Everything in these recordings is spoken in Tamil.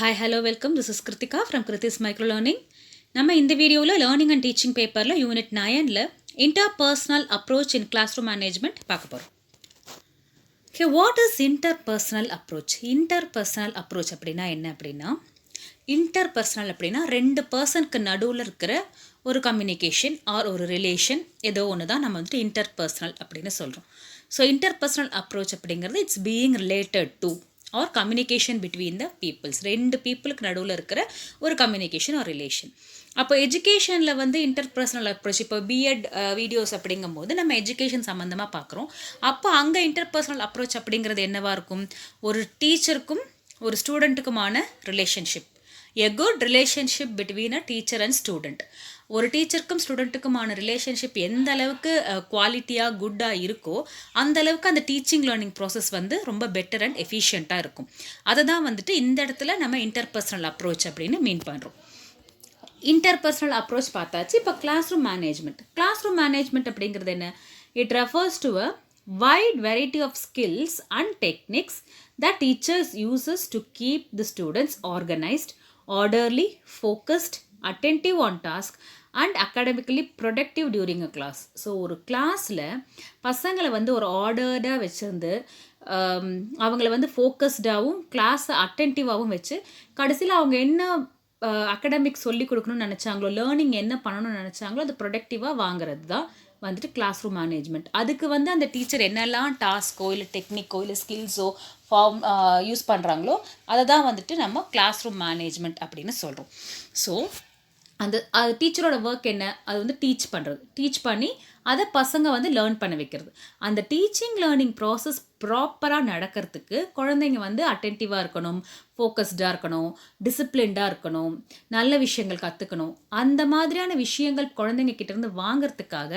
Hi, hello, welcome. This is Kritika from Kriti's Micro Learning. நம்ம இந்த வீடியோவில் லேர்னிங் அண்ட் டீச்சிங் பேப்பரில் யூனிட் 9ல் interpersonal approach in class room management பார்க்க போகிறோம். Okay, what is interpersonal approach? Interpersonal approach அப்படின்னா என்ன அப்படின்னா, இன்டர்பர்சனல் அப்படின்னா ரெண்டு பர்சனுக்கு நடுவில் இருக்கிற ஒரு கம்யூனிகேஷன் ஆர் ஒரு ரிலேஷன் ஏதோ ஒன்று தான் நம்ம வந்துட்டு இன்டர்பர்சனல் அப்படின்னு சொல்கிறோம். ஸோ இன்டர்பர்சனல் அப்ரோச் அப்படிங்கிறது it's being related to or communication between the peoples, ரெண்டு பீப்புளுக்கு நடுவில் இருக்கிற ஒரு கம்யூனிகேஷன் ஆர் ரிலேஷன். அப்போ எஜுகேஷனில் வந்து இன்டர்பர்சனல் அப்ரோச், இப்போ பிஎட் வீடியோஸ் அப்படிங்கும்போது நம்ம எஜுகேஷன் சம்மந்தமாக பார்க்குறோம். அப்போ அங்கே இன்டர்பர்சனல் அப்ரோச் அப்படிங்கிறது என்னவாக இருக்கும்? ஒரு டீச்சருக்கும் ஒரு ஸ்டூடெண்ட்டுக்குமான relationship, a good relationship between a teacher and student. ஒரு டீச்சருக்கும் ஸ்டூடெண்ட்டுக்குமான ரிலேஷன்ஷிப் எந்த அளவுக்கு குவாலிட்டியாக குட்டாக இருக்கோ அந்த அளவுக்கு அந்த டீச்சிங் லேர்னிங் ப்ராசஸ் வந்து ரொம்ப பெட்டர் அண்ட் எஃபிஷியண்ட்டாக இருக்கும். அதை தான் வந்துட்டு இந்த இடத்துல நம்ம இன்டர்பர்சனல் அப்ரோச் அப்படின்னு மீன் பண்ணுறோம். இன்டர்பர்சனல் அப்ரோச் பார்த்தாச்சு. இப்போ class room management. Class room management அப்படிங்கிறது என்ன? It refers to a wide variety of skills and techniques that teachers uses to keep the students organized, orderly, focused, attentive on task and academically productive during a class. So ஒரு கிளாஸில் பசங்களை வந்து ஒரு ஆர்டர்டாக வச்சுருந்து அவங்கள வந்து ஃபோக்கஸ்டாகவும் கிளாஸை அட்டென்டிவாகவும் வச்சு கடைசியில் அவங்க என்ன அகடமிக் சொல்லி கொடுக்கணும்னு நினச்சாங்களோ, லேர்னிங் என்ன பண்ணணும்னு நினச்சாங்களோ அது ப்ரொடக்டிவாக வாங்குறது தான் வந்துட்டு கிளாஸ் ரூம் மேனேஜ்மெண்ட். அதுக்கு வந்து அந்த டீச்சர் என்னெல்லாம் டாஸ்க்கோ இல்லை டெக்னிக்கோ இல்லை ஸ்கில்ஸோ ஃபார்ம் யூஸ் பண்ணுறாங்களோ அதை தான் வந்துட்டு நம்ம கிளாஸ் ரூம் மேனேஜ்மெண்ட் அப்படின்னு சொல்கிறோம். ஸோ அந்த டீச்சரோட ஒர்க் என்ன? அது வந்து டீச் பண்ணுறது, டீச் பண்ணி அதை பசங்க வந்து லேர்ன் பண்ண வைக்கிறது. அந்த டீச்சிங் லேர்னிங் ப்ராசஸ் ப்ராப்பராக நடக்கிறதுக்கு குழந்தைங்க வந்து அட்டென்டிவாக இருக்கணும், ஃபோக்கஸ்டாக இருக்கணும், டிசிப்ளின்டாக இருக்கணும், நல்ல விஷயங்கள் கற்றுக்கணும். அந்த மாதிரியான விஷயங்கள் குழந்தைங்க கிட்டேருந்து வாங்கிறதுக்காக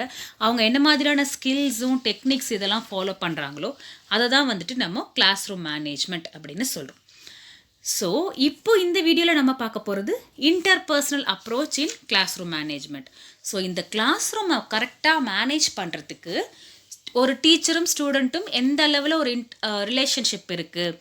அவங்க என்ன மாதிரியான ஸ்கில்ஸும் டெக்னிக்ஸ் இதெல்லாம் ஃபாலோ பண்ணுறாங்களோ அதை தான் வந்துட்டு நம்ம கிளாஸ் ரூம் மேனேஜ்மெண்ட் அப்படின்னு சொல்கிறோம். ஸோ இப்போ இந்த வீடியோவில் நம்ம பார்க்க போகிறது interpersonal approach in class room management. So இந்த கிளாஸ் ரூமை கரெக்டாக மேனேஜ் பண்ணுறதுக்கு ஒரு டீச்சரும் ஸ்டூடெண்ட்டும் எந்த அளவில் ஒரு ரிலேஷன்ஷிப் இருக்குது,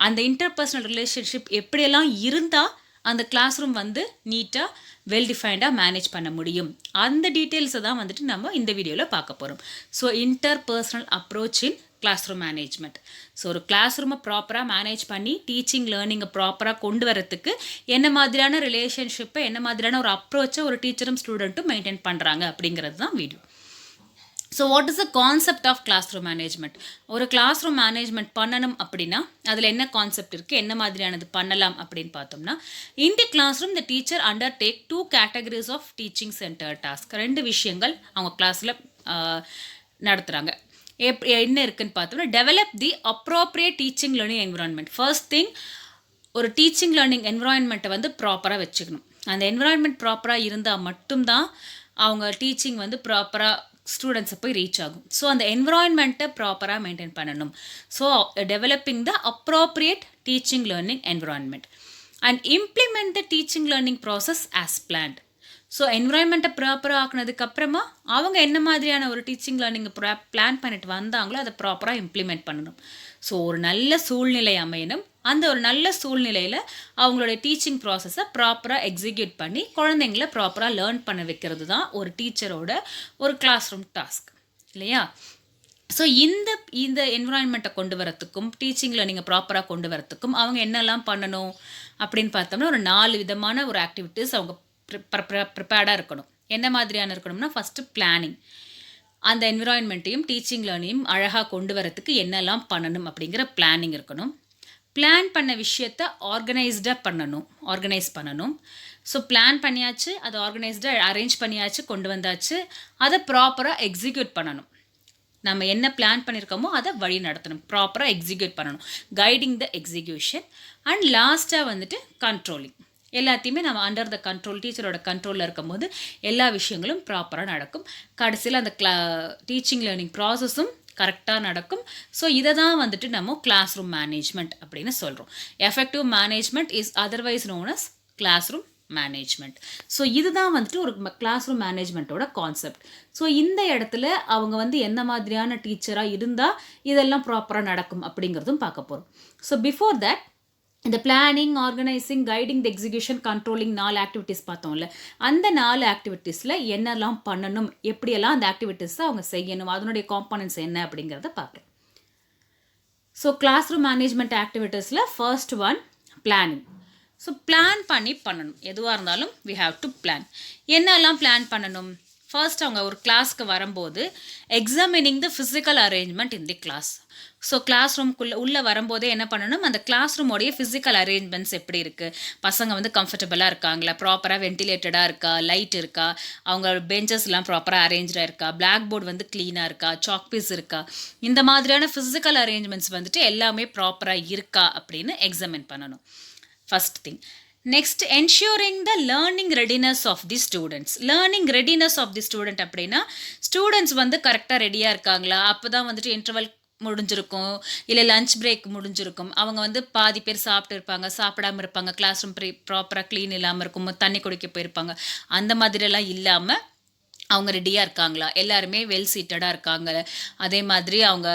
அந்த இன்டர்பர்சனல் ரிலேஷன்ஷிப் எப்படியெல்லாம் இருந்தால் அந்த கிளாஸ் ரூம் வந்து நீட்டாக வெல் டிஃபைன்டாக மேனேஜ் பண்ண முடியும், அந்த டீட்டெயில்ஸை தான் வந்துட்டு நம்ம இந்த வீடியோவில் பார்க்க போகிறோம். So interpersonal approach in class room management. So ஒரு கிளாஸ் ரூமை ப்ராப்பராக மேனேஜ் பண்ணி டீச்சிங் லேர்னிங்கை ப்ராப்பராக கொண்டு வரத்துக்கு என்ன மாதிரியான ரிலேஷன்ஷிப்பை, என்ன மாதிரியான ஒரு அப்ரோச்சை ஒரு டீச்சரும் ஸ்டூடெண்ட்டும் மெயின்டைன் பண்ணுறாங்க அப்படிங்கிறது தான் video. So what is the concept of class room management? ஒரு கிளாஸ் ரூம் மேனேஜ்மெண்ட் பண்ணணும் அப்படின்னா அதில் என்ன கான்செப்ட் இருக்குது, என்ன மாதிரியானது பண்ணலாம் அப்படின்னு பார்த்தோம்னா, in the class room the teacher undertake 2 categories of teaching center task. 2 விஷயங்கள் அவங்க கிளாஸில் நடத்துகிறாங்க. என்ன இருக்குன்னு பார்த்தோம்னா, develop the appropriate teaching learning environment. First thing, ஒரு டீச்சிங் லேர்னிங் என்விரான்மெண்ட்டை வந்து ப்ராப்பராக வச்சுக்கணும். அந்த என்விரான்மெண்ட் ப்ராப்பராக இருந்தால் மட்டும்தான் அவங்க டீச்சிங் வந்து ப்ராப்பராக ஸ்டூடெண்ட்ஸை போய் ரீச் ஆகும். ஸோ அந்த என்விரான்மெண்ட்டை ப்ராப்பராக மெயின்டைன் பண்ணணும். So developing the appropriate teaching learning environment and implement the teaching learning process as planned. So என்விரான்மெண்ட்டை ப்ராப்பராக ஆக்குனதுக்கப்புறமா அவங்க என்ன மாதிரியான ஒரு டீச்சிங் லேர்னிங்கை பிளான் பண்ணிட்டு வந்தாங்களோ அதை ப்ராப்பராக இம்ப்ளிமெண்ட் பண்ணணும். ஸோ ஒரு நல்ல சூழ்நிலை அமையணும். அந்த ஒரு நல்ல சூழ்நிலையில் அவங்களுடைய டீச்சிங் ப்ராசஸை ப்ராப்பராக எக்ஸிக்யூட் பண்ணி குழந்தைங்கள ப்ராப்பராக லேர்ன் பண்ண வைக்கிறது தான் ஒரு டீச்சரோட ஒரு கிளாஸ் ரூம் டாஸ்க், இல்லையா? ஸோ இந்த என்விரான்மெண்ட்டை கொண்டு வரத்துக்கும் டீச்சிங் லேர்னிங்கை ப்ராப்பராக கொண்டு வரத்துக்கும் அவங்க என்னெல்லாம் பண்ணணும் அப்படின்னு பார்த்தோம்னா, ஒரு 4 விதமான ஒரு ஆக்டிவிட்டீஸ் அவங்க ப்ரிப்பேர்டாக இருக்கணும். என்ன மாதிரியான இருக்கணும்னா, ஃபஸ்ட்டு பிளானிங். அந்த என்விரான்மெண்ட்டையும் டீச்சிங் லேர்னிங்கையும் அழகாக கொண்டு வரத்துக்கு என்னெல்லாம் பண்ணணும் அப்படிங்கிற பிளானிங் இருக்கணும். பிளான் பண்ண விஷயத்தை ஆர்கனைஸ் பண்ணணும். ஸோ பிளான் பண்ணியாச்சு, அதை ஆர்கனைஸ்டாக அரேஞ்ச் பண்ணியாச்சு, கொண்டு வந்தாச்சு, அதை ப்ராப்பராக எக்ஸிக்யூட் பண்ணணும். நம்ம என்ன பிளான் பண்ணியிருக்கோமோ அதை வழி நடத்தணும், ப்ராப்பராக எக்ஸிக்யூட் பண்ணணும், கைடிங் த எக்ஸிக்யூஷன். அண்ட் லாஸ்ட்டாக வந்துட்டு கண்ட்ரோலிங். எல்லாத்தையுமே நம்ம அண்டர் த கண்ட்ரோல், டீச்சரோட கண்ட்ரோலில் இருக்கும்போது எல்லா விஷயங்களும் ப்ராப்பராக நடக்கும். கடைசியில் அந்த டீச்சிங் லேர்னிங் ப்ராசஸும் கரெக்டாக நடக்கும். ஸோ இதை தான் வந்துட்டு நம்ம கிளாஸ் ரூம் மேனேஜ்மெண்ட் அப்படின்னு சொல்கிறோம். Effective management is otherwise known as class room management. So இதுதான் வந்துட்டு ஒரு கிளாஸ் ரூம் மேனேஜ்மெண்ட்டோட கான்செப்ட். ஸோ இந்த இடத்துல அவங்க வந்து எந்த மாதிரியான டீச்சராக இருந்தால் இதெல்லாம் ப்ராப்பராக நடக்கும் அப்படிங்கிறதும் பார்க்க போகிறோம். ஸோ பிஃபோர் தட் இந்த planning, organising, guiding, the execution, controlling 4 activities பார்த்தோம்ல, அந்த 4 ஆக்டிவிட்டீஸில் என்னெல்லாம் பண்ணணும், எப்படியெல்லாம் அந்த ஆக்டிவிட்டீஸை அவங்க செய்யணும், அதனுடைய காம்பனன்ட்ஸ் என்ன அப்படிங்கிறத பார்க்கலாம். ஸோ கிளாஸ் ரூம் மேனேஜ்மெண்ட் ஆக்டிவிட்டீஸில் first one planning. So plan பண்ணணும், எதுவாக இருந்தாலும் வி ஹாவ் டு பிளான். என்னெல்லாம் பிளான் பண்ணணும்? ஃபர்ஸ்ட் அவங்க ஒரு கிளாஸ்க்கு வரும்போது examining the physical arrangement in the class. So class உள்ளே வரும்போதே என்ன பண்ணணும், அந்த கிளாஸ் ரூமோடைய ஃபிசிக்கல் அரேஞ்ச்மெண்ட்ஸ் எப்படி இருக்குது, பசங்க வந்து கம்ஃபர்டபுளாக இருக்காங்களா, ப்ராப்பராக வென்டிலேட்டடாக இருக்கா, லைட் இருக்கா, அவங்க பெஞ்சஸ்லாம் ப்ராப்பராக அரேஞ்சாக இருக்கா, பிளாக் போர்டு வந்து க்ளீனாக இருக்கா, சாக் பீஸ் இருக்கா, இந்த மாதிரியான ஃபிசிக்கல் அரேஞ்ச்மெண்ட்ஸ் வந்துட்டு எல்லாமே ப்ராப்பராக இருக்கா அப்படின்னு எக்ஸாமின் பண்ணணும். First thing. Next, ensuring the learning readiness of the students. Learning readiness of the student அப்படின்னா ஸ்டூடெண்ட்ஸ் வந்து கரெக்டாக ரெடியாக இருக்காங்களா, அப்போ தான் வந்துட்டு இன்டர்வல் முடிஞ்சிருக்கும், இல்லை லஞ்ச் பிரேக் முடிஞ்சிருக்கும், அவங்க வந்து பாதி பேர் சாப்பிட்டு இருப்பாங்க, சாப்பிடாமல் இருப்பாங்க, கிளாஸ் ரூம் ப்ராப்பராக க்ளீன் இல்லாமல் இருக்கும், தண்ணி குடிக்க போயிருப்பாங்க, அந்த மாதிரியெல்லாம் இல்லாமல் அவங்க ரெடியாக இருக்காங்களா, எல்லாருமே வெல் சீட்டடாக இருக்காங்க, அதே மாதிரி அவங்க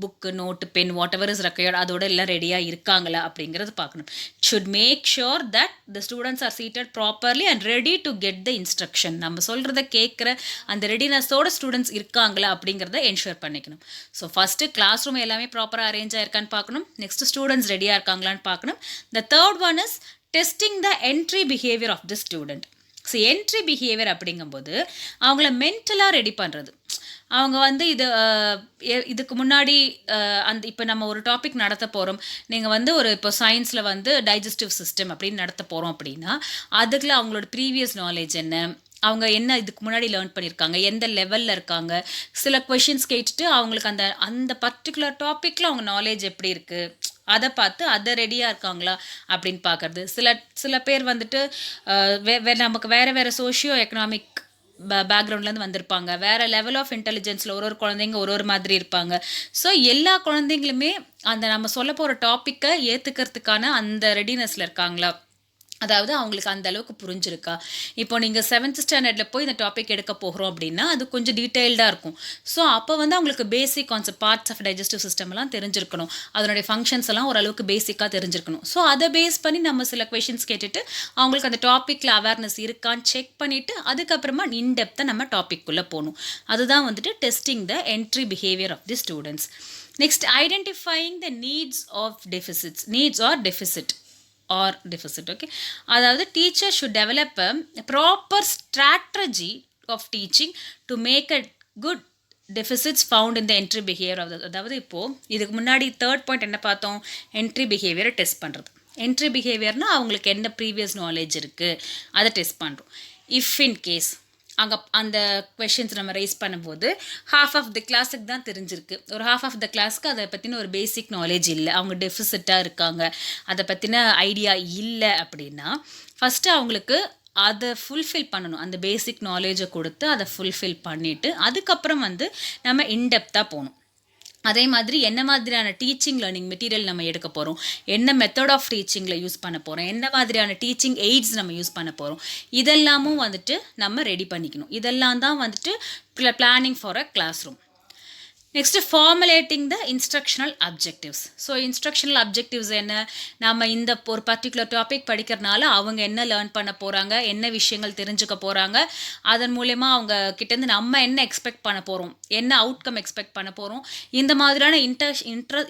book, note, pen, whatever is required அதோட எல்லாம் ரெடியாக இருக்காங்களா அப்படிங்கிறது பார்க்கணும். Should make sure that the students are seated properly and ready to get the instruction. நம்ம சொல்கிறத கேட்குற அந்த ரெடினஸோட ஸ்டூடெண்ட்ஸ் இருக்காங்களா அப்படிங்கிறத என்ஷூர் பண்ணிக்கணும். ஸோ ஃபஸ்ட்டு கிளாஸ் ரூம் எல்லாமே ப்ராப்பராக அரேஞ்ச் ஆயிருக்கான்னு பார்க்கணும். நெக்ஸ்ட் ஸ்டூடெண்ட்ஸ் ரெடியாக இருக்காங்களான்னு பார்க்கணும். The third one is testing the entry behaviour of the student. So entry behaviour அப்படிங்கும்போது அவங்கள மென்டலாக ரெடி பண்ணுறது. அவங்க வந்து இதுக்கு முன்னாடி அந்த இப்போ நம்ம ஒரு டாபிக் நடத்த போகிறோம், நீங்கள் வந்து ஒரு இப்போ சயின்ஸில் வந்து டைஜஸ்டிவ் சிஸ்டம் அப்படின்னு நடத்த போகிறோம் அப்படின்னா அதுக்குள்ள அவங்களோட ப்ரீவியஸ் நாலேஜ் என்ன, அவங்க என்ன இதுக்கு முன்னாடி லேர்ன் பண்ணியிருக்காங்க, எந்த லெவலில் இருக்காங்க, சில கொஷின்ஸ் கேட்டுட்டு அவங்களுக்கு அந்த பர்டிகுலர் டாப்பிக்கில் அவங்க நாலேஜ் எப்படி இருக்குது அதை பார்த்து அதை ரெடியாக இருக்காங்களா அப்படின்னு பார்க்குறது. சில பேர் வந்துட்டு நமக்கு வேறு சோஷியோ எக்கனாமிக் பேக்ரவுண்ட்லேருந்து வந்திருப்பாங்க, வேறு லெவல் ஆஃப் இன்டெலிஜென்ஸில் ஒரு குழந்தைங்க ஒரு மாதிரி இருப்பாங்க. ஸோ எல்லா குழந்தைங்களுமே அந்த நம்ம சொல்ல போகிற டாப்பிக்கை ஏற்றுக்கிறதுக்கான அந்த ரெடினஸில் இருக்காங்களா, அதாவது அவங்களுக்கு அந்த அளவுக்கு புரிஞ்சிருக்கா. இப்போ நீங்கள் 7th ஸ்டாண்டர்டில் போய் இந்த டாபிக் எடுக்க போகிறோம் அப்படின்னா அது கொஞ்சம் டீட்டெயில்டாக இருக்கும். ஸோ அப்போ வந்து அவங்களுக்கு basic concept, parts of digestive system எல்லாம் தெரிஞ்சிருக்கணும், அதனுடைய ஃபங்க்ஷன்ஸ் எல்லாம் ஓரளவுக்கு பேசிக்காக தெரிஞ்சிருக்கணும். ஸோ அதை பேஸ் பண்ணி நம்ம சில கொஷின்ஸ் கேட்டுட்டு அவங்களுக்கு அந்த டாப்பிக்கில் அவேர்னஸ் இருக்கான்னு செக் பண்ணிவிட்டு அதுக்கப்புறமா இன்டெப்த்தாக நம்ம டாப்பிக்குள்ளே போகணும். அதுதான் வந்துட்டு testing the entry behaviour of the students. Next, identifying the needs or deficit. Okay, அதாவது teacher should develop a proper strategy of teaching to make a good deficits found in the entry behaviour of அதாவது இப்போது இதுக்கு முன்னாடி தேர்ட் பாயிண்ட் என்ன பார்த்தோம், என்ட்ரி பிஹேவியரை டெஸ்ட் பண்ணுறது. என்ட்ரி பிஹேவியர்னால் அவங்களுக்கு என்ன ப்ரீவியஸ் நாலேஜ் இருக்குது அதை டெஸ்ட் பண்ணுறோம். இஃப் இன் கேஸ் அங்கே அந்த கொஷின்ஸ் நம்ம ரைஸ் பண்ணும்போது ஹாஃப் ஆஃப் த கிளாஸுக்கு தான் தெரிஞ்சிருக்கு, ஒரு ஹாஃப் ஆஃப் த கிளாஸ்க்கு அதை பற்றின ஒரு பேசிக் நாலேஜ் இல்லை, அவங்க டெஃபிசிட்டாக இருக்காங்க, அதை பற்றின ஐடியா இல்லை அப்படின்னா ஃபஸ்ட்டு அவங்களுக்கு அதை ஃபுல்ஃபில் பண்ணணும். அந்த பேசிக் நாலேஜை கொடுத்து அதை ஃபுல்ஃபில் பண்ணிவிட்டு அதுக்கப்புறம் வந்து நம்ம இன்டெப்த்தாக போகணும். அதே மாதிரி என்ன மாதிரியான டீச்சிங் லேர்னிங் மெட்டீரியல் நம்ம எடுக்க போகிறோம், என்ன மெத்தட் ஆஃப் டீச்சிங்கில் யூஸ் பண்ண போகிறோம், என்ன மாதிரியான டீச்சிங் எய்ட்ஸ் நம்ம யூஸ் பண்ண போகிறோம், இதெல்லாமும் வந்துட்டு நம்ம ரெடி பண்ணிக்கணும். இதெல்லாம் தான் வந்துட்டு planning for a class room. Next, formulating the instructional objectives. So instructional objectives என்ன, நம்ம இந்த ஒரு பர்டிகுலர் டாபிக் படிக்கிறனால அவங்க என்ன லேர்ன் பண்ண போகிறாங்க, என்ன விஷயங்கள் தெரிஞ்சுக்க போகிறாங்க, அதன் மூலயமா அவங்க கிட்டேருந்து நம்ம என்ன எக்ஸ்பெக்ட் பண்ண போகிறோம், என்ன அவுட்கம் எக்ஸ்பெக்ட் பண்ண போகிறோம், இந்த மாதிரியான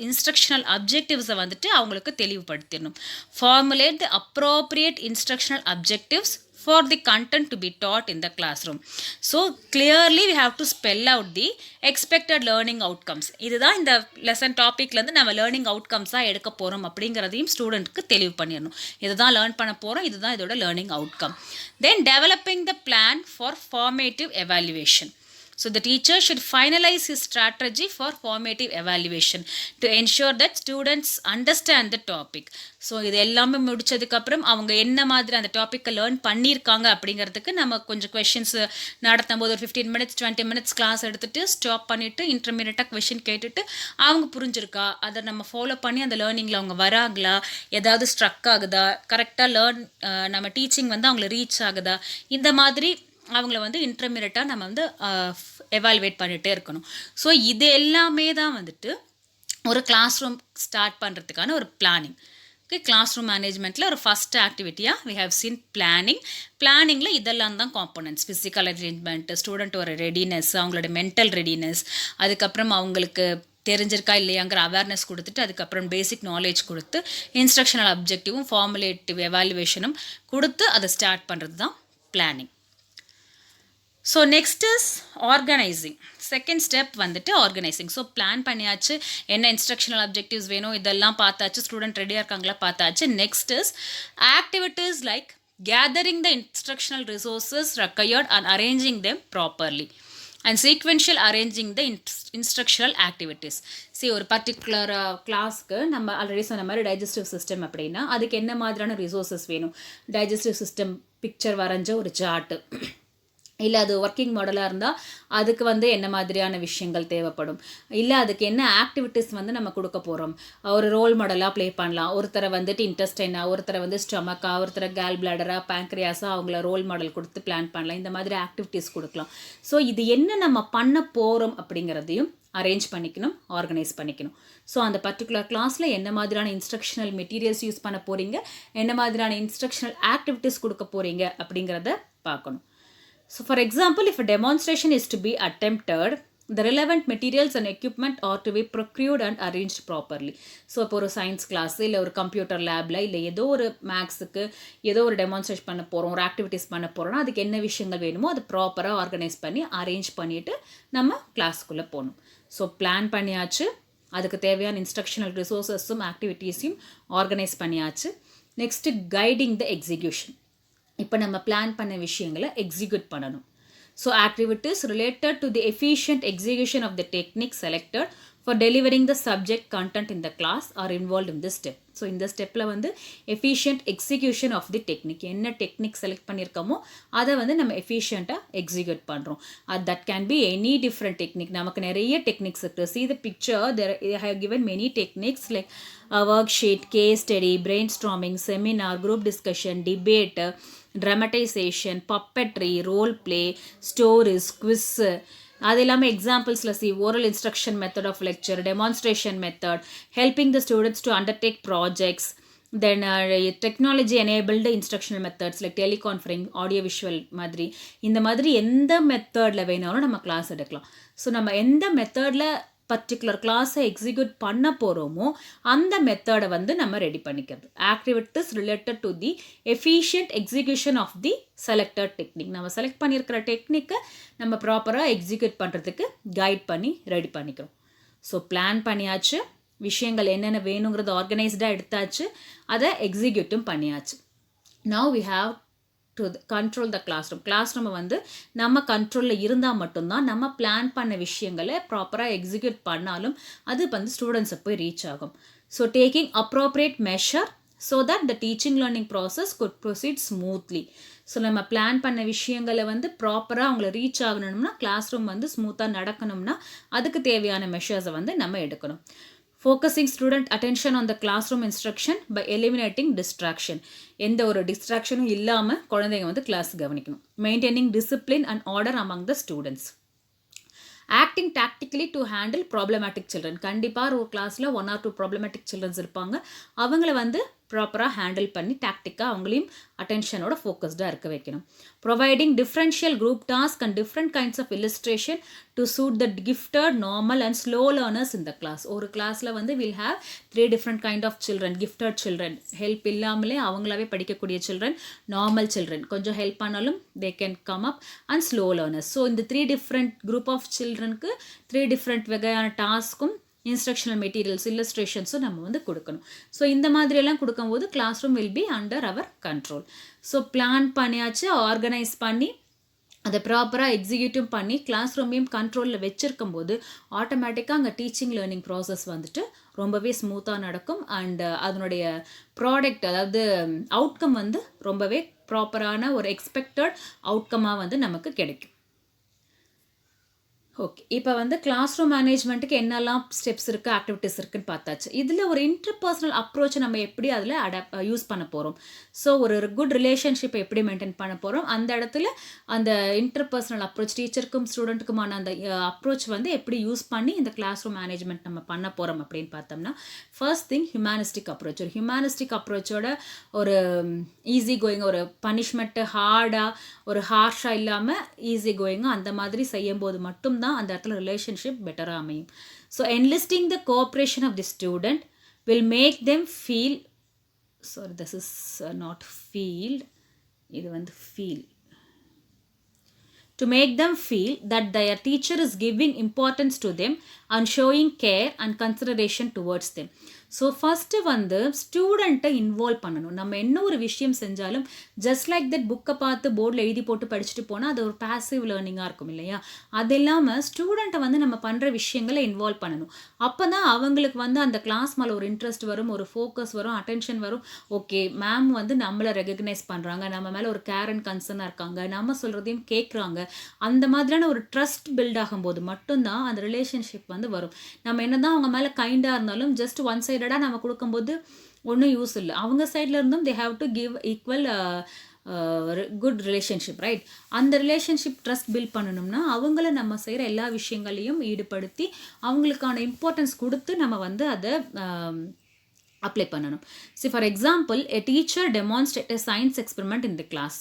இன்ஸ்ட்ரக்ஷனல் அப்ஜெக்டிவ்ஸை வந்துட்டு அவங்களுக்கு தெளிவுபடுத்திடணும். Formulate the appropriate instructional objectives for the content to be taught in the classroom. So clearly we have to spell out the expected learning outcomes. இதுதான் இந்த லெசன் டாப்பிக்லேருந்து நம்ம லேர்னிங் அவுட்கம்ஸாக எடுக்க போகிறோம் அப்படிங்கிறதையும் ஸ்டூடெண்ட்க்கு தெளிவு பண்ணிடணும். இதுதான் லேர்ன் பண்ண போகிறோம், இதுதான் இதோட learning outcome. Then developing the plan for formative evaluation. So the teacher should finalize his strategy for formative evaluation to ensure that students understand the topic. So இது எல்லாமே முடிச்சதுக்கப்புறம் அவங்க என்ன மாதிரி அந்த டாப்பிக்கை லேர்ன் பண்ணியிருக்காங்க அப்படிங்கிறதுக்கு நம்ம கொஞ்சம் கொஷின்ஸ் நடத்தும் போது ஒரு 15 minutes 20 minutes கிளாஸ் எடுத்துகிட்டு ஸ்டாப் பண்ணிவிட்டு இன்டர்மீடியட்டாக கொஷின் கேட்டுட்டு அவங்க புரிஞ்சிருக்கா, அதை நம்ம ஃபாலோ பண்ணி அந்த லேர்னிங்கில் அவங்க வராங்களா, ஏதாவது ஸ்ட்ரக் ஆகுதா, கரெக்டாக நம்ம டீச்சிங் வந்து அவங்கள ரீச் ஆகுதா, இந்த மாதிரி அவங்கள வந்து இன்டர்மீடியட்டாக நம்ம வந்து எவாலுவேட் பண்ணிகிட்டே இருக்கணும். ஸோ இது எல்லாமே தான் வந்துட்டு ஒரு கிளாஸ் ரூம் ஸ்டார்ட் பண்ணுறதுக்கான ஒரு பிளானிங். ஓகே, கிளாஸ் ரூம் மேனேஜ்மெண்ட்டில் ஒரு ஃபஸ்ட் ஆக்டிவிட்டியாக வி ஹவ் சீன் பிளானிங். பிளானிங்கில் இதெல்லாம் தான் காம்போனன்ட்ஸ்: ஃபிசிக்கல் அரேஞ்ச்மெண்ட், ஸ்டூடெண்ட் ஒரு ரெடினஸ், அவங்களோட மென்டல் ரெடினஸ், அதுக்கப்புறம் அவங்களுக்கு தெரிஞ்சிருக்கா இல்லையாங்கிற அவேர்னஸ் கொடுத்துட்டு அதுக்கப்புறம் பேசிக் நாலேஜ் கொடுத்து இன்ஸ்ட்ரக்ஷனல் அப்ஜெக்டிவும் ஃபார்முலேட்டிவ் எவாலுவேஷனும் கொடுத்து அதை ஸ்டார்ட் பண்ணுறது தான் planning. So next is organising. Second step வந்துட்டு ஆர்கனைசிங். ஸோ பிளான் பண்ணியாச்சு, என்ன இன்ஸ்ட்ரக்ஷனல் அப்ஜெக்டிவ்ஸ் வேணும் இதெல்லாம் பார்த்தாச்சு, ஸ்டூடெண்ட் ரெடியாக இருக்காங்களா பார்த்தாச்சு. Next is activities like gathering the instructional resources required and arranging them properly and sequential arranging the instructional activities. See, ஒரு பர்டிகுலர் கிளாஸ்க்கு நம்ம ஆல்ரெடி சொன்ன மாதிரி டைஜஸ்டிவ் சிஸ்டம் அப்படின்னா அதுக்கு என்ன மாதிரியான ரிசோர்ஸஸ் வேணும்? டைஜஸ்டிவ் சிஸ்டம் பிக்சர் வரைஞ்ச ஒரு சார்ட்டு, இல்லை அது ஒர்க்கிங் மாடலாக இருந்தால் அதுக்கு வந்து என்ன மாதிரியான விஷயங்கள் தேவைப்படும், இல்லை அதுக்கு என்ன ஆக்டிவிட்டீஸ் வந்து நம்ம கொடுக்க போகிறோம். ஒரு ரோல் மாடலாக ப்ளே பண்ணலாம். ஒருத்தரை வந்துட்டு இன்டெஸ்டைனாக, ஒருத்தரை வந்து ஸ்டொமக்காக, ஒருத்தரை கேல் பிளாடராக, பேங்க்ரியாஸாக அவங்கள ரோல் மாடல் கொடுத்து பிளான் பண்ணலாம். இந்த மாதிரி ஆக்டிவிட்டீஸ் கொடுக்கலாம். ஸோ இது என்ன நம்ம பண்ண போகிறோம் அப்படிங்கிறதையும் அரேஞ்ச் பண்ணிக்கணும், ஆர்கனைஸ் பண்ணிக்கணும். ஸோ அந்த பர்டிகுலர் கிளாஸில் என்ன மாதிரியான இன்ஸ்ட்ரக்ஷனல் மெட்டீரியல்ஸ் யூஸ் பண்ண போகிறீங்க, என்ன மாதிரியான இன்ஸ்ட்ரக்ஷனல் ஆக்டிவிட்டீஸ் கொடுக்க போகிறீங்க அப்படிங்கிறத பார்க்கணும். So for example, if a demonstration is to be attempted, the relevant materials and equipment are to be procured and arranged properly. So இப்போ ஒரு சயின்ஸ் கிளாஸ், இல்லை ஒரு கம்ப்யூட்டர் லேபில், இல்லை ஏதோ ஒரு மேக்ஸுக்கு ஏதோ ஒரு டெமான்ஸ்ட்ரேட் பண்ண போகிறோம், ஒரு ஆக்டிவிட்டீஸ் பண்ண போகிறோம்னா அதுக்கு என்ன விஷயங்கள் வேணுமோ அதை ப்ராப்பராக ஆர்கனைஸ் பண்ணி அரேஞ்ச் பண்ணிவிட்டு நம்ம கிளாஸ்க்குள்ளே போகணும். ஸோ பிளான் பண்ணியாச்சு, அதுக்கு தேவையான இன்ஸ்ட்ரக்ஷனல் ரிசோர்ஸஸும் ஆக்டிவிட்டீஸையும் ஆர்கனைஸ் பண்ணியாச்சு. Next guiding the execution. இப்போ நம்ம பிளான் பண்ண விஷயங்களை எக்ஸிக்யூட் பண்ணணும். So activities related to the efficient execution of the technique selected for delivering the subject content in the class are involve in this step. So இந்த ஸ்டெப்பில் வந்து efficient execution of the technique, என்ன டெக்னிக் செலக்ட் பண்ணியிருக்கோமோ அதை வந்து நம்ம எஃபிஷியண்ட்டாக எக்ஸிக்யூட் பண்ணுறோம். That can be any different technique. நமக்கு நிறைய டெக்னிக்ஸ் இருக்குது. See the picture, they have given many techniques like worksheet, case study, brainstorming, seminar, group discussion, debate, dramatization, puppetry, role play, stories, quiz. அது இல்லாமல் எக்ஸாம்பிள்ஸில் oral instruction method of lecture, demonstration method, helping the students to undertake projects, then technology enabled instructional methods like teleconferencing, audio visual மாதிரி. இந்த மாதிரி எந்த மெத்தடில் வேணாலும் நம்ம கிளாஸ் எடுக்கலாம். ஸோ நம்ம எந்த மெத்தடில் பர்டிகுலர் கிளாஸை எக்ஸிக்யூட் பண்ண போகிறோமோ அந்த மெத்தடை வந்து நம்ம ரெடி பண்ணிக்கிறது. Activities related to the efficient execution of the selected technique. நம்ம செலக்ட் பண்ணியிருக்கிற டெக்னிக்கை நம்ம ப்ராப்பராக எக்ஸிக்யூட் பண்ணுறதுக்கு கைட் பண்ணி ரெடி பண்ணிக்கிறோம். ஸோ பிளான் பண்ணியாச்சு, விஷயங்கள் என்னென்ன வேணுங்கிறத ஆர்கனைஸ்டாக எடுத்தாச்சு, அதை எக்ஸிக்யூட்டும் பண்ணியாச்சு. Now we have to control the class room. Class ரூமை வந்து நம்ம கண்ட்ரோலில் இருந்தால் மட்டும்தான் நம்ம பிளான் பண்ண விஷயங்களை ப்ராப்பராக எக்ஸிக்யூட் பண்ணாலும் அது வந்து ஸ்டூடெண்ட்ஸை போய் ரீச் ஆகும். So taking appropriate measure so that the teaching learning process good proceed smoothly. So நம்ம பிளான் பண்ண விஷயங்களை வந்து ப்ராப்பராக அவங்கள ரீச் ஆகணும்னா, கிளாஸ் ரூம் வந்து ஸ்மூத்தாக நடக்கணும்னா அதுக்கு தேவையான மெஷர்ஸை வந்து நம்ம எடுக்கணும். Focusing student attention on the classroom instruction by eliminating distraction. எந்த ஒரு டிஸ்ட்ராக்ஷனும் இல்லாமல் குழந்தைங்க வந்து கிளாஸ் கவனிக்கணும். Maintaining discipline and order among the students. Acting tactically to handle problematic children. கண்டிப்பாக ஒரு கிளாஸில் 1 or 2 problematic childrens இருப்பாங்க. அவங்கள வந்து ப்ராப்பராக ஹேண்டில் பண்ணி டாக்டிக்காக அவங்களையும் அட்டென்ஷனோட ஃபோக்கஸ்டாக இருக்க வைக்கணும். Providing differential group task and different kinds of illustration to suit the gifted, normal and slow learners in the class. ஒரு கிளாஸில் வந்து will have 3 different kind of children. Gifted children, help இல்லாமலே அவங்களாவே படிக்கக்கூடிய சில்ட்ரன், நார்மல் சில்ட்ரன் கொஞ்சம் ஹெல்ப் பண்ணாலும் they can come up, and slow learners. So இந்த 3 different குரூப் ஆஃப் சில்ட்ரனுக்கு 3 different வகையான டாஸ்க்கும் இன்ஸ்ட்ரக்ஷனல் மெட்டீரியல்ஸ், இல்லஸ்ட்ரேஷன்ஸும் நம்ம வந்து கொடுக்கணும். ஸோ இந்த மாதிரியெல்லாம் கொடுக்கும்போது class room will be under our control. So plan பண்ணியாச்சு, ஆர்கனைஸ் பண்ணி அதை ப்ராப்பராக எக்ஸிக்யூட்டும் பண்ணி கிளாஸ் ரூமையும் கண்ட்ரோலில் வச்சுருக்கும் போது ஆட்டோமேட்டிக்காக அங்கே டீச்சிங் லேர்னிங் ப்ராசஸ் வந்துட்டு ரொம்பவே ஸ்மூத்தாக நடக்கும். அண்ட் அதனுடைய ப்ராடக்ட், அதாவது அவுட்கம் வந்து ரொம்பவே ப்ராப்பரான ஒரு எக்ஸ்பெக்டட் அவுட்கமாக வந்து நமக்கு கிடைக்கும். ஓகே. இப்ப வந்து கிளாஸ் ரூம் மேனேஜ்மென்ட்க்கு என்னலாம் ஸ்டெப்ஸ் இருக்கு, ஆக்டிவிட்டீஸ் இருக்குன்னு பார்த்தாச்சு. இதுல ஒரு இன்டர்பர்சனல் அப்ரோச் நம்ம எப்படி அதுல யூஸ் பண்ண போறோம். ஸோ ஒரு குட் ரிலேஷன்ஷிப் எப்படி மெயின்டெயின் பண்ண போறோம். அந்த இடத்துல அந்த இன்டர்பர்சனல் அப்ரோச் டீச்சருக்கும் ஸ்டூடெண்ட்டுக்குமான அந்த அப்ரோச் வந்து எப்படி யூஸ் பண்ணி இந்த கிளாஸ் ரூம் மேனேஜ்மெண்ட் நம்ம பண்ண போறோம் அப்படின்னு பார்த்தோம்னா, ஃபர்ஸ்ட் திங் ஹியூமனிஸ்டிக் அப்ரோச். ஒரு ஹியூமனிஸ்டிக் அப்ரோச்சோட ஒரு ஈஸி கோயிங் ஒரு பனிஷ்மெண்ட் ஹார்டா ஒரு ஹார்ஷா இல்லாம ஈஸி கோயிங்கா அந்த மாதிரி செய்யும்போது மட்டும் தான் அந்த இடத்துல ரிலேஷன்ஷிப் பெட்டராக அமையும். So enlisting the cooperation of the student will make them feel sorry this is not field இது வந்து feel to make them feel that their teacher is giving importance to them and showing care and consideration towards them. So first வந்து ஸ்டூடெண்ட்டை இன்வால்வ் பண்ணணும். நம்ம என்ன ஒரு விஷயம் செஞ்சாலும் ஜஸ்ட் லைக் தட் புக்கை பார்த்து போர்டில் எழுதி போட்டு படிச்சுட்டு போனால் அது ஒரு பேசிவ் லேர்னிங்காக இருக்கும் இல்லையா? அது இல்லாமல் ஸ்டூடெண்ட்டை வந்து நம்ம பண்ணுற விஷயங்களை இன்வால்வ் பண்ணணும். அப்போ தான் அவங்களுக்கு வந்து அந்த கிளாஸ் மேலே ஒரு இன்ட்ரெஸ்ட் வரும், ஒரு ஃபோக்கஸ் வரும், அட்டென்ஷன் வரும். ஓகே, மேம் வந்து நம்மளை ரெகக்னைஸ் பண்ணுறாங்க, நம்ம மேலே ஒரு கேர் அண்ட் கன்சர்னாக இருக்காங்க, நம்ம சொல்கிறதையும் கேட்குறாங்க. அந்த மாதிரியான ஒரு ட்ரஸ்ட் பில்ட் ஆகும்போது மட்டும்தான் அந்த ரிலேஷன்ஷிப் வந்து வரும். நம்ம என்ன தான் அவங்க மேலே கைண்டாக இருந்தாலும் ஜஸ்ட் ஒன் சைடடாக நம்ம கொடுக்கும்போது ஒன்றும் யூஸ் இல்லை. அவங்க சைடில் இருந்தும் they have to give equal good relationship, right? அந்த ரிலேஷன்ஷிப் ட்ரஸ்ட் பில்ட் பண்ணணும்னா அவங்கள நம்ம செய்கிற எல்லா விஷயங்களையும் ஈடுபடுத்தி அவங்களுக்கான இம்பார்ட்டன்ஸ் கொடுத்து நம்ம வந்து அதை அப்ளை பண்ணணும். See for example a teacher demonstrate a science experiment in the class.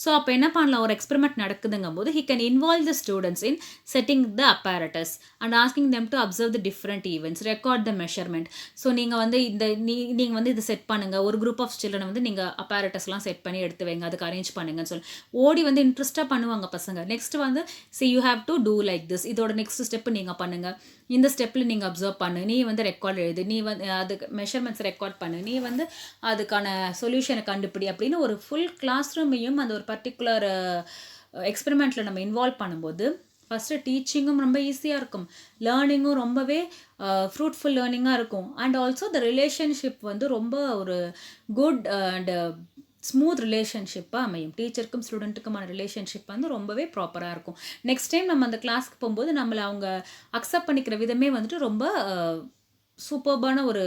So அப்போ என்ன பண்ணலாம், ஒரு எக்ஸ்பெரிமெண்ட் நடக்குதுங்கும் போது he can involve the students in setting the apparatus and asking them to observe the different events, record the measurement. So நீங்கள் வந்து நீங்கள் வந்து இது செட் பண்ணுங்கள், ஒரு குரூப் ஆஃப் சில்ட்ரனை வந்து நீங்கள் apparatusலாம் செட் பண்ணி எடுத்து வைங்க, அதுக்கு அரேஞ்ச் பண்ணுங்கன்னு சொல்லி ஓடி வந்து இன்ட்ரெஸ்ட்டாக பண்ணுவாங்க பசங்க. நெக்ஸ்ட் வந்து you have to do like this, இதோட நெக்ஸ்ட் ஸ்டெப்பு நீங்கள் பண்ணுங்கள், இந்த ஸ்டெப்பில் நீங்கள் அப்சர்வ் பண்ணு, நீ வந்து ரெக்கார்ட் எழுது, நீ வந்து அதுக்கு மெஷர்மெண்ட்ஸ் ரெக்கார்ட் பண்ணு, நீ வந்து அதுக்கான சொல்யூஷனை கண்டுபிடி அப்படின்னு ஒரு ஃபுல் கிளாஸ் ரூமையும் அந்த ஒரு பர்டிகுலர் எக்ஸ்பெரிமெண்ட்டில் நம்ம இன்வால்வ் பண்ணும்போது ஃபஸ்ட்டு டீச்சிங்கும் ரொம்ப ஈஸியாக இருக்கும், லேர்னிங்கும் ரொம்பவே ஃப்ரூட்ஃபுல் லேர்னிங்காக இருக்கும். அண்ட் ஆல்சோ த ரிலேஷன்ஷிப் வந்து ரொம்ப ஒரு குட் அண்ட் ஸ்மூத் ரிலேஷன்ஷிப்பாக அமையும். டீச்சருக்கும் ஸ்டூடெண்ட்டுக்குமான ரிலேஷன்ஷிப் வந்து ரொம்பவே ப்ராப்பராக இருக்கும். நெக்ஸ்ட் டைம் நம்ம அந்த கிளாஸ்க்கு போகும்போது நம்மளை அவங்க அக்செப்ட் பண்ணிக்கிற விதமே வந்துட்டு ரொம்ப சூப்பர்பான ஒரு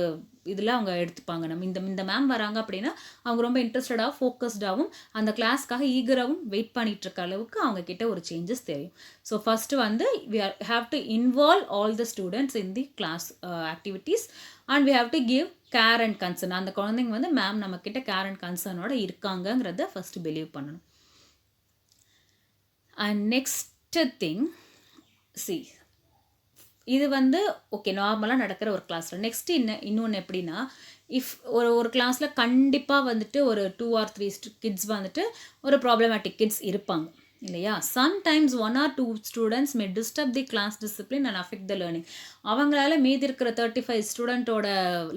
இதில் அவங்க எடுத்துப்பாங்க. நம்ம இந்த மேம் வராங்க அப்படின்னா அவங்க ரொம்ப இன்ட்ரெஸ்டடாகவும் ஃபோக்கஸ்டாகவும் அந்த கிளாஸ்க்காக ஈகராகவும் வெயிட் பண்ணிகிட்டு இருக்க அளவுக்கு அவங்க கிட்ட ஒரு சேஞ்சஸ் தெரியும். ஸோ ஃபஸ்ட்டு வந்து we have to involve all the students in the class activities and we have to give care and concern. அந்த குழந்தைங்க வந்து மேம் நம்மக்கிட்ட கேர் அண்ட் கன்சர்னோட இருக்காங்கங்கிறத ஃபஸ்ட்டு பிலீவ் பண்ணணும். அண்ட் நெக்ஸ்ட் திங் இது வந்து ஓகே நார்மலாக நடக்கிற ஒரு கிளாஸில். நெக்ஸ்ட்டு இன்னொன்று எப்படின்னா, இஃப் ஒரு கிளாஸில் கண்டிப்பாக வந்துட்டு ஒரு 2 or 3 கிட்ஸ் வந்துட்டு ஒரு ப்ராப்ளமேட்டிக் கிட்ஸ் இருப்பாங்க இல்லையா? Sometimes 1 or 2 students may disturb the class discipline and affect the learning. அவங்களால மீதி இருக்கிற 35 ஸ்டூடெண்ட்டோட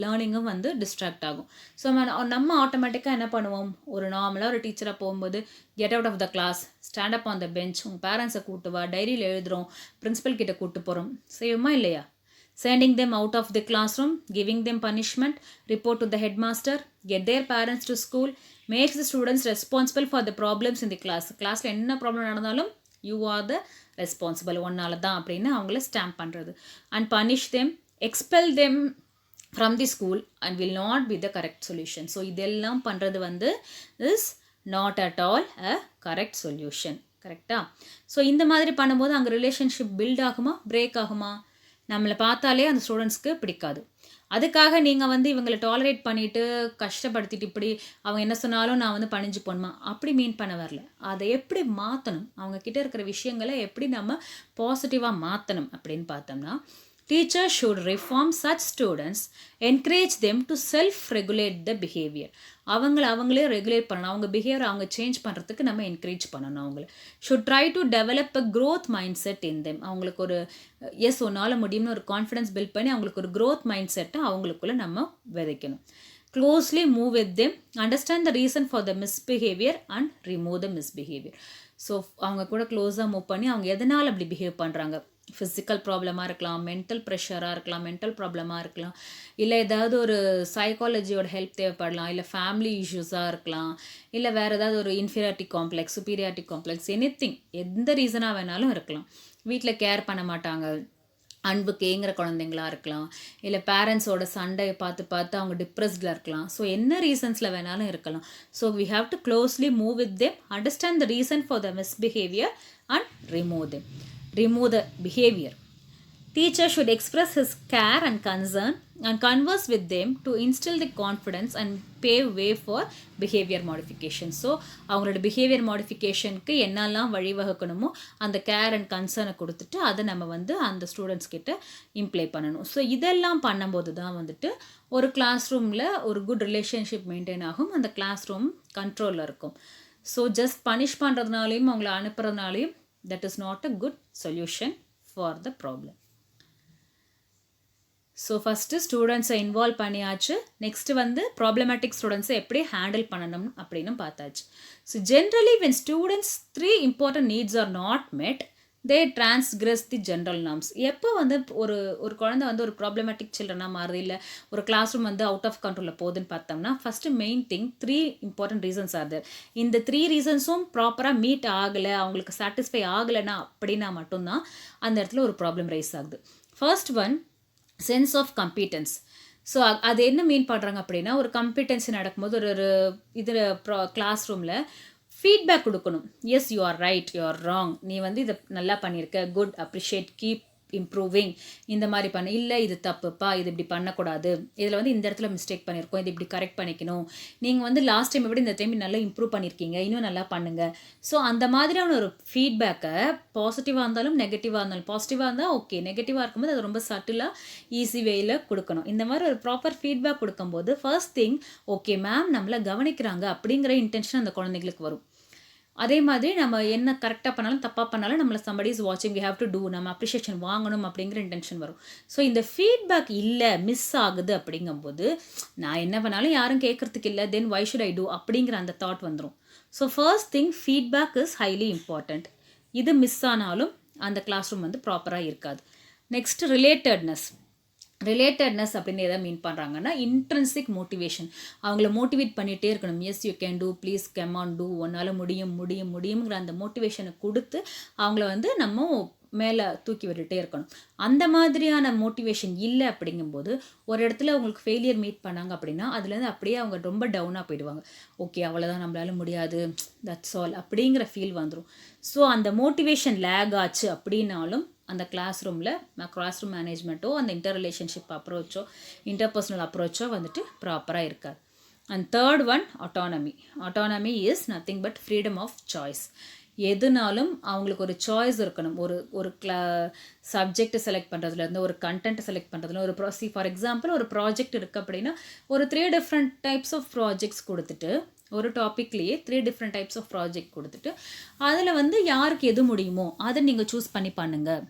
லேர்னிங்கும் வந்து டிஸ்ட்ராக்ட் ஆகும். ஸோ நம்ம ஆட்டோமேட்டிக்காக என்ன பண்ணுவோம், ஒரு நார்மலாக ஒரு டீச்சராக போகும்போது get out of the class, stand up on the bench, உங்கள் பேரண்ட்ஸை கூட்டு வா, டைரியில் எழுதுகிறோம், பிரின்சிபல் கிட்ட கூட்டு போகிறோம், செய்வோமா இல்லையா? Sending them out of the classroom, giving them punishment, report to the headmaster, get their parents to school, makes the students responsible for the problems in the class. கிளாஸில் என்ன ப்ராப்ளம் நடந்தாலும் you are the responsible, ஒன்னால தான் அப்படின்னு அவங்கள ஸ்டாம்ப் பண்ணுறது. And punish them, expel them from the school and will not be the correct solution. So இதெல்லாம் பண்ணுறது வந்து is not at all a correct solution. கரெக்டா? ஸோ இந்த மாதிரி பண்ணும்போது அங்கே ரிலேஷன்ஷிப் பில்ட் ஆகுமா, பிரேக் ஆகுமா? நம்மளை பார்த்தாலே அந்த ஸ்டூடெண்ட்ஸ்க்கு பிடிக்காது. அதுக்காக நீங்கள் வந்து இவங்களை டாலரேட் பண்ணிவிட்டு கஷ்டப்படுத்திட்டு இப்படி அவங்க என்ன சொன்னாலும் நான் வந்து பணிஞ்சு போகணுமா, அப்படி மீன் பண்ண வரல. அதை எப்படி மாற்றணும், அவங்கக்கிட்ட இருக்கிற விஷயங்களை எப்படி நம்ம பாசிட்டிவாக மாற்றணும் அப்படின்னு பார்த்தோம்னா, teachers should reform such students, encourage them to self-regulate the behavior. அவங்களே ரெகுலேட் பண்ணணும், அவங்க பிஹேவியர் அவங்க சேஞ்ச் பண்ணுறதுக்கு நம்ம என்கரேஜ் பண்ணணும். அவங்கள should try to develop a growth mind set in them. அவங்களுக்கு ஒரு எஸ் ஒன்றால் முடியும்னு ஒரு கான்ஃபிடன்ஸ் பில்ட் பண்ணி அவங்களுக்கு ஒரு க்ரோத் மைண்ட் செட்டை அவங்களுக்குள்ளே நம்ம விதைக்கணும். Closely move with them, understand the reason for the misbehaviour and remove the misbehaviour. So அவங்க கூட க்ளோஸாக மூவ் பண்ணி அவங்க எதனால் அப்படி பிஹேவ் பண்ணுறாங்க, ஃபிசிக்கல் ப்ராப்ளமாக இருக்கலாம், மென்டல் ப்ரெஷராக இருக்கலாம், மென்டல் ப்ராப்ளமாக இருக்கலாம், இல்லை ஏதாவது ஒரு சைக்காலஜியோட ஹெல்ப் தேவைப்படலாம், இல்லை ஃபேமிலி இஷ்யூஸாக இருக்கலாம், இல்லை வேறு ஏதாவது ஒரு inferiority complex, superiority complex, anything, எந்த ரீசனாக வேணாலும் இருக்கலாம். வீட்டில் கேர் பண்ண மாட்டாங்க, அன்பு கேங்கிற குழந்தைங்களா இருக்கலாம், இல்லை பேரண்ட்ஸோட சண்டையை பார்த்து பார்த்து அவங்க டிப்ரெஸ்டில் இருக்கலாம். ஸோ என்ன ரீசன்ஸில் வேணாலும் இருக்கலாம். So we have to closely move with them, understand the reason for the misbehaviour and remove them. Remove the behaviour. Teacher should express his care and concern and converse with them to instill the confidence and pave way for behavior modification. So அவங்களோட பிஹேவியர் மாடிஃபிகேஷனுக்கு என்னெல்லாம் வழிவகுக்கணுமோ அந்த கேர் அண்ட் கன்சர்னை கொடுத்துட்டு அதை நம்ம வந்து அந்த ஸ்டூடெண்ட்ஸ் கிட்ட இம்ப்ளை பண்ணணும். ஸோ இதெல்லாம் பண்ணும்போது தான் வந்துட்டு ஒரு கிளாஸ் ரூமில் ஒரு குட் ரிலேஷன்ஷிப் மெயின்டைன் ஆகும், அந்த கிளாஸ் ரூம் கண்ட்ரோலில் இருக்கும். ஸோ ஜஸ்ட் பனிஷ் பண்ணுறதுனாலையும் அவங்கள அனுப்புறதுனாலையும் that is not a good solution for the problem. So first ஸ்டூடெண்ட்ஸை இன்வால்வ் பண்ணியாச்சு. நெக்ஸ்ட்டு வந்து ப்ராப்ளமேட்டிக் ஸ்டூடெண்ட்ஸை எப்படி ஹேண்டில் பண்ணணும் அப்படின்னு பார்த்தாச்சு. So generally when students 3 important needs are not met they டிரான்ஸ்கிரஸ் the general norms. எப்போ வந்து ஒரு குழந்தை வந்து ஒரு ப்ராப்ளமேட்டிக் சில்ட்ரனாக மாறுது, இல்லை ஒரு கிளாஸ் ரூம் வந்து அவுட் ஆஃப் கண்ட்ரோலில் போகுதுன்னு பார்த்தோம்னா first main thing 3 important reasons are there. இந்த 3 ரீசன்ஸும் ப்ராப்பராக மீட் ஆகலை, அவங்களுக்கு சாட்டிஸ்ஃபை ஆகலைன்னா அப்படின்னா மட்டும்தான் அந்த இடத்துல ஒரு ப்ராப்ளம் ரைஸ் ஆகுது. First one, sense of competence. So அது என்ன மீன் பண்ணுறாங்க அப்படின்னா, ஒரு கம்பீட்டன்சி நடக்கும்போது ஒரு இதில் கிளாஸ் ரூமில் ஃபீட்பேக் கொடுக்கணும். Yes you are right, you are wrong, நீ வந்து இதை நல்லா பண்ணியிருக்க, குட், அப்ரிஷியேட், கீப் இம்ப்ரூவிங், இந்த மாதிரி பண்ண, இல்லை இது தப்புப்பா, இது இப்படி பண்ணக்கூடாது, இதில் வந்து இந்த இடத்துல மிஸ்டேக் பண்ணியிருக்கோம், இது இப்படி கரெக்ட் பண்ணிக்கணும், நீங்கள் வந்து லாஸ்ட் டைம் விட இந்த டைம் நல்லா இம்ப்ரூவ் பண்ணியிருக்கீங்க, இன்னும் நல்லா பண்ணுங்கள். ஸோ அந்த மாதிரியான ஒரு ஃபீட்பேக்கை பாசிட்டிவாக இருந்தாலும் நெகட்டிவாக இருந்தாலும், பாசிட்டிவாக இருந்தால் ஓகே, நெகட்டிவாக இருக்கும்போது அது ரொம்ப சட்டிலாக ஈஸி வேயில் கொடுக்கணும். இந்த மாதிரி ஒரு ப்ராப்பர் ஃபீட்பேக் கொடுக்கும்போது ஃபர்ஸ்ட் திங் ஓகே மேம் நம்மளை கவனிக்கிறாங்க அப்படிங்கிற இன்டென்ஷன் அந்த குழந்தைங்களுக்கு வரும். அதே மாதிரி நம்ம என்ன கரெக்டாக பண்ணாலும் தப்பாக பண்ணாலும் நம்மளை சம்படி இஸ் வாட்சிங், வி ஹேவ் டு டூ, நம்ம அப்ரிஷியேஷன் வாங்கணும் அப்படிங்கிற இன்டென்ஷன் வரும். ஸோ இந்த ஃபீட்பேக் இல்லை, மிஸ் ஆகுது அப்படிங்கும்போது நான் என்ன பண்ணாலும் யாரும் கேட்குறதுக்கு இல்லை, தென் வை ஷுட் ஐ டூ அப்படிங்கிற அந்த தாட் வந்துடும். So first thing feedback is highly important. இது மிஸ் ஆனாலும் அந்த கிளாஸ் ரூம் வந்து ப்ராப்பராக இருக்காது. Next relatedness. ரிலேட்டட்னஸ் அப்படின்னு எதை மீன் பண்ணுறாங்கன்னா இன்ட்ரென்சிக் மோட்டிவேஷன். அவங்கள மோட்டிவேட் பண்ணிகிட்டே இருக்கணும். Yes you can do, please come on do, உன்னால் முடியுங்கிற அந்த மோட்டிவேஷனை கொடுத்து அவங்கள வந்து நம்ம மேலே தூக்கி விட்டுட்டே இருக்கணும். அந்த மாதிரியான மோட்டிவேஷன் இல்லை அப்படிங்கும்போது ஒரு இடத்துல அவங்களுக்கு ஃபெயிலியர் மீட் பண்ணாங்க அப்படின்னா அதுலேருந்து அப்படியே அவங்க ரொம்ப டவுனாக போயிடுவாங்க. ஓகே அவ்வளோதான், நம்மளால முடியாது, தட்ஸ் ஆல் அப்படிங்கிற ஃபீல் வந்துடும். ஸோ அந்த மோட்டிவேஷன் லேக் ஆச்சு அப்படின்னாலும் அந்த கிளாஸ் ரூம் மேனேஜ்மெண்ட்டோ அந்த இன்டர் ரிலேஷன்ஷிப் அப்ரோச்சோ இன்டர்பர்சனல் அப்ரோச்சோ வந்துட்டு ப்ராப்பராக இருக்காது. And third one, autonomy. Autonomy is nothing but freedom of choice. எதுனாலும் அவங்களுக்கு ஒரு சாய்ஸ் இருக்கணும். ஒரு சப்ஜெக்டை செலக்ட் பண்ணுறதுலேருந்து ஒரு கண்டென்ட்டை செலக்ட் பண்ணுறதுல ஒரு ஃபார் எக்ஸாம்பிள் ஒரு ப்ராஜெக்ட் இருக்குது அப்படின்னா ஒரு 3 different டைப்ஸ் ஆஃப் ப்ராஜெக்ட்ஸ் கொடுத்துட்டு ஒரு டாப்பிக்லேயே 3 different டைப்ஸ் ஆஃப் ப்ராஜெக்ட் கொடுத்துட்டு அதில் வந்து யாருக்கு எது முடியுமோ அதை நீங்கள் சூஸ் பண்ணி பண்ணுங்கள்.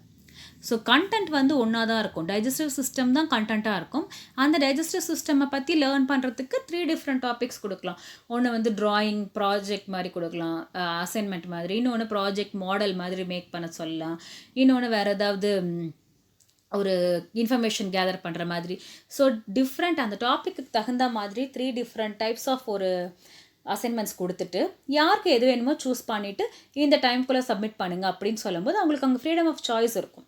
ஸோ கண்டென்ட் வந்து ஒன்றா தான் இருக்கும், டைஜஸ்டிவ் சிஸ்டம் தான் கண்டென்ட்டாக இருக்கும். அந்த டைஜஸ்டிவ் சிஸ்டமை பற்றி லேர்ன் பண்ணுறதுக்கு 3 different டாபிக்ஸ் கொடுக்கலாம். ஒன்று வந்து ட்ராயிங் ப்ராஜெக்ட் மாதிரி கொடுக்கலாம், அசைன்மெண்ட் மாதிரி, இன்னொன்று ப்ராஜெக்ட் மாடல் மாதிரி மேக் பண்ண சொல்லலாம், இன்னொன்று வேறு ஏதாவது ஒரு இன்ஃபர்மேஷன் கேதர் பண்ணுற மாதிரி. ஸோ டிஃப்ரெண்ட் அந்த டாப்பிக்கு தகுந்த மாதிரி 3 different டைப்ஸ் ஆஃப் ஒரு அசைன்மெண்ட்ஸ் கொடுத்துட்டு யாருக்கு எது வேணுமோ சூஸ் பண்ணிவிட்டு இந்த டைம்குள்ளே சப்மிட் பண்ணுங்கள் அப்படின்னு சொல்லும்போது அவங்களுக்கு அங்கே ஃப்ரீடம் ஆஃப் சாய்ஸ் இருக்கும்.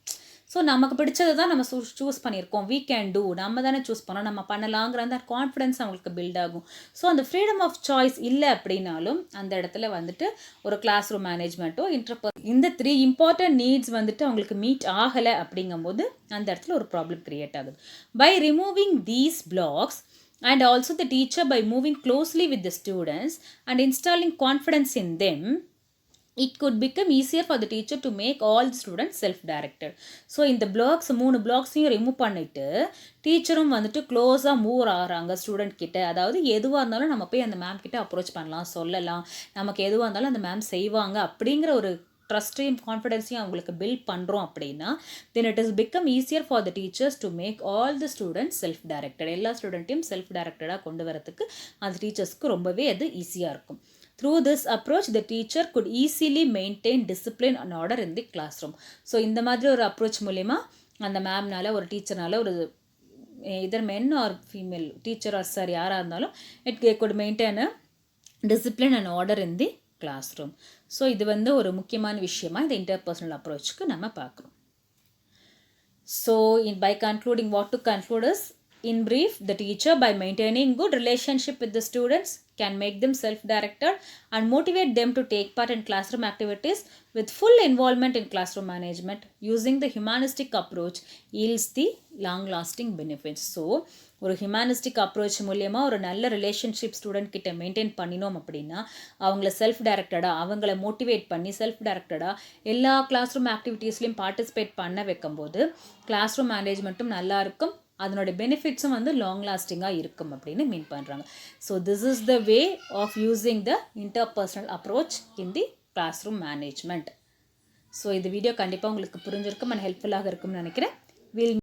ஸோ நமக்கு பிடிச்சது தான் நம்ம சூஸ் பண்ணியிருக்கோம், வீ கேன் டூ, நம்ம தானே சூஸ் பண்ணோம், நம்ம பண்ணலாங்கிற அந்த கான்ஃபிடென்ஸ் அவங்களுக்கு பில்ட் ஆகும். ஸோ அந்த ஃப்ரீடம் ஆஃப் சாய்ஸ் இல்லை அப்படின்னாலும் அந்த இடத்துல வந்துட்டு ஒரு கிளாஸ் ரூம் மேனேஜ்மெண்ட்டோ இந்த 3 important நீட்ஸ் வந்துட்டு அவங்களுக்கு மீட் ஆகலை அப்படிங்கும்போது அந்த இடத்துல ஒரு ப்ராப்ளம் கிரியேட் ஆகுது. By removing these blocks and also the teacher by moving closely with the students and installing confidence in them, it could become easier for the teacher to make all the students self-directed. So இந்த பிளாக்ஸ் 3 பிளாக்ஸையும் ரிமூவ் பண்ணிவிட்டு டீச்சரும் வந்துட்டு க்ளோஸாக மூவ் ஆகிறாங்க ஸ்டூடெண்ட் கிட்ட. அதாவது எதுவாக இருந்தாலும் நம்ம போய் அந்த மேம் கிட்ட அப்ரோச் பண்ணலாம், சொல்லலாம், நமக்கு எதுவாக இருந்தாலும் அந்த மேம் செய்வாங்க அப்படிங்கிற ஒரு ட்ரஸ்ட்டையும் கான்ஃபிடென்ஸையும் அவங்களுக்கு பில்ட் பண்ணுறோம் அப்படின்னா then it is become easier for the teachers to make all the students self directed. எல்லா ஸ்டூடெண்ட்டையும் செல்ஃப் டைரக்டடாக கொண்டு வரதுக்கு அந்த டீச்சர்ஸ்க்கு ரொம்பவே அது ஈஸியாக இருக்கும். Through this approach, the teacher could easily maintain discipline and order in the classroom. So இந்த மாதிரி ஒரு அப்ரோச் மூலயமா அந்த மேம்னால ஒரு டீச்சர்னால ஒரு either men or female teacher or sir யாராக இருந்தாலும் it could maintain a discipline and order in the class room. So இது வந்து ஒரு முக்கியமான விஷயமா இந்த இன்டர்பர்சனல் அப்ரோச்சுக்கு நம்ம பார்க்குறோம். So, by concluding, what to conclude is, in brief, the teacher, by maintaining good relationship with the students, can make them self-directed and motivate them to take part in classroom activities with full involvement in classroom management. Using the humanistic approach yields the long-lasting benefits. So, ஒரு ஹியூமனிஸ்டிக் அப்ரோச் மூலயமா ஒரு நல்ல ரிலேஷன்ஷிப் ஸ்டூடெண்ட் கிட்ட மெயின்டைன் பண்ணினோம் அப்படின்னா அவங்கள செல்ஃப் டைரக்டடாக அவங்கள மோட்டிவேட் பண்ணி செல்ஃப் டைரக்டடாக எல்லா கிளாஸ் ரூம் ஆக்டிவிட்டீஸ்லையும் பார்ட்டிசிபேட் பண்ண வைக்கும்போது கிளாஸ் ரூம் மேனேஜ்மெண்ட்டும் நல்லா இருக்கும், அதனோட பெனிஃபிட்ஸும் வந்து லாங் லாஸ்டிங்காக இருக்கும் அப்படின்னு மீன் பண்ணுறாங்க. So this is the way of using the interpersonal approach in the class room management. So இந்த வீடியோ கண்டிப்பாக உங்களுக்கு புரிஞ்சிருக்கும் அண்ட் ஹெல்ப்ஃபுல்லாக இருக்கும்னு நினைக்கிறேன்.